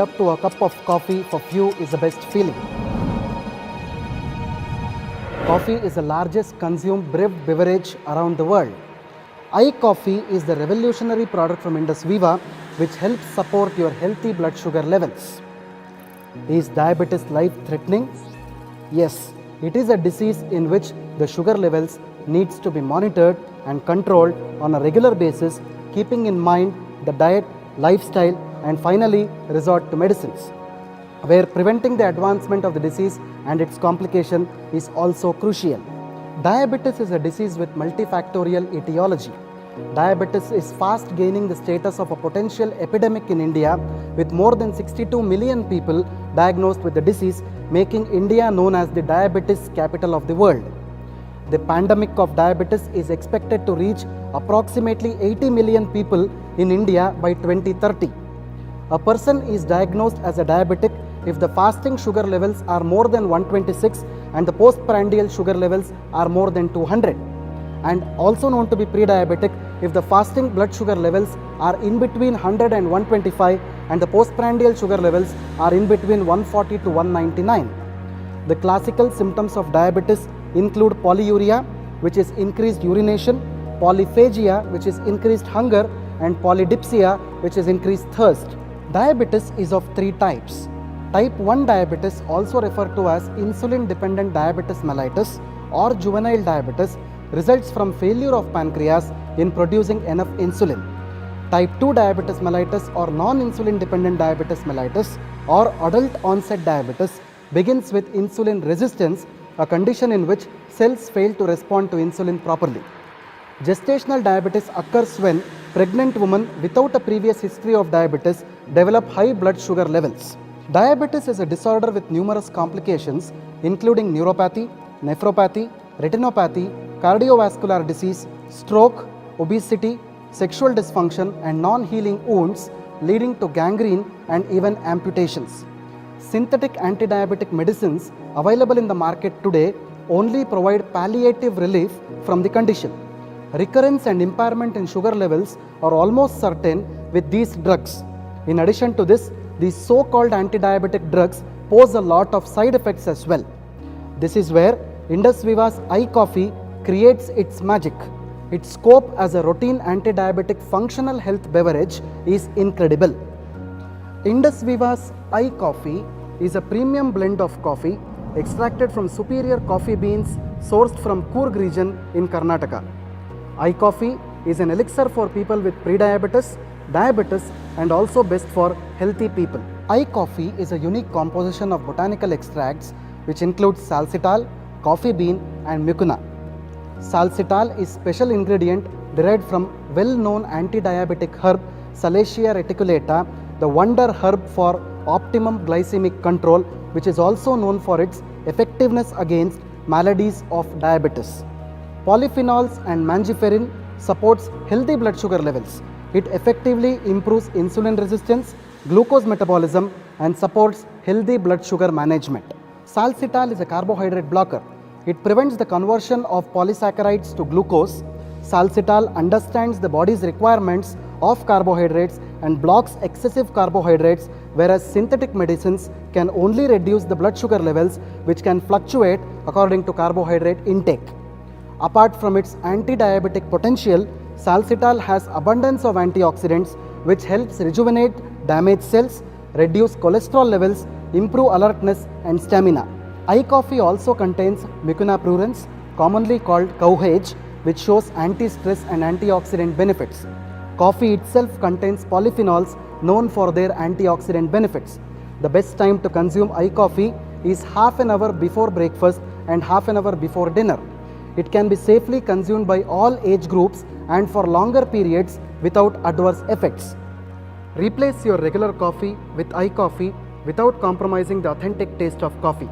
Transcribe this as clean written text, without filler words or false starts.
up to a cup of coffee for few is the best feeling. Coffee is the largest consumed brewed beverage around the world. iCoffee is the revolutionary product from Indus Viva which helps support your healthy blood sugar levels. Is diabetes life-threatening? Yes, it is a disease in which the sugar levels needs to be monitored and controlled on a regular basis, keeping in mind the diet, lifestyle, and finally resort to medicines, where preventing the advancement of the disease and its complication is also crucial. Diabetes is a disease with multifactorial etiology. Diabetes is fast gaining the status of a potential epidemic in India, with more than 62 million people diagnosed with the disease, making India known as the diabetes capital of the world. The pandemic of diabetes is expected to reach approximately 80 million people in India by 2030. A person is diagnosed as a diabetic if the fasting sugar levels are more than 126 and the postprandial sugar levels are more than 200, and also known to be pre-diabetic if the fasting blood sugar levels are in between 100 and 125 and the postprandial sugar levels are in between 140 to 199. The classical symptoms of diabetes include polyuria, which is increased urination, polyphagia, which is increased hunger, and polydipsia, which is increased thirst. Diabetes is of three types. Type 1 diabetes, also referred to as insulin-dependent diabetes mellitus or juvenile diabetes, results from failure of pancreas in producing enough insulin. Type 2 diabetes mellitus or non-insulin dependent diabetes mellitus or adult onset diabetes begins with insulin resistance, a condition in which cells fail to respond to insulin properly. Gestational diabetes occurs when pregnant women without a previous history of diabetes develop high blood sugar levels. Diabetes is a disorder with numerous complications including neuropathy, nephropathy, retinopathy, cardiovascular disease, stroke, obesity, sexual dysfunction, and non-healing wounds leading to gangrene and even amputations. Synthetic anti-diabetic medicines available in the market today only provide palliative relief from the condition. Recurrence and impairment in sugar levels are almost certain with these drugs. In addition to this, these so-called anti-diabetic drugs pose a lot of side effects as well. This is where Indus Viva's iCoffee creates its magic. Its scope as a routine anti-diabetic functional health beverage is incredible. Indus Viva's iCoffee is a premium blend of coffee extracted from superior coffee beans sourced from Coorg region in Karnataka. iCoffee is an elixir for people with prediabetes, diabetes, and also best for healthy people. iCoffee is a unique composition of botanical extracts which includes salsitol, coffee bean, and mucuna. Salsitol is special ingredient derived from well-known anti-diabetic herb Salacia reticulata, the wonder herb for optimum glycemic control, which is also known for its effectiveness against maladies of diabetes. Polyphenols and mangiferin supports healthy blood sugar levels. It effectively improves insulin resistance, glucose metabolism, and supports healthy blood sugar management. Salsitol is a carbohydrate blocker. It prevents the conversion of polysaccharides to glucose. Salsitol understands the body's requirements of carbohydrates and blocks excessive carbohydrates, whereas synthetic medicines can only reduce the blood sugar levels, which can fluctuate according to carbohydrate intake. Apart from its anti-diabetic potential, salsitol has abundance of antioxidants which helps rejuvenate damaged cells, reduce cholesterol levels, improve alertness and stamina. iCoffee also contains mucuna prurens, commonly called cowhage, which shows anti-stress and antioxidant benefits. Coffee itself contains polyphenols known for their antioxidant benefits. The best time to consume iCoffee is half an hour before breakfast and half an hour before dinner. It can be safely consumed by all age groups and for longer periods without adverse effects. Replace your regular coffee with iCoffee without compromising the authentic taste of coffee.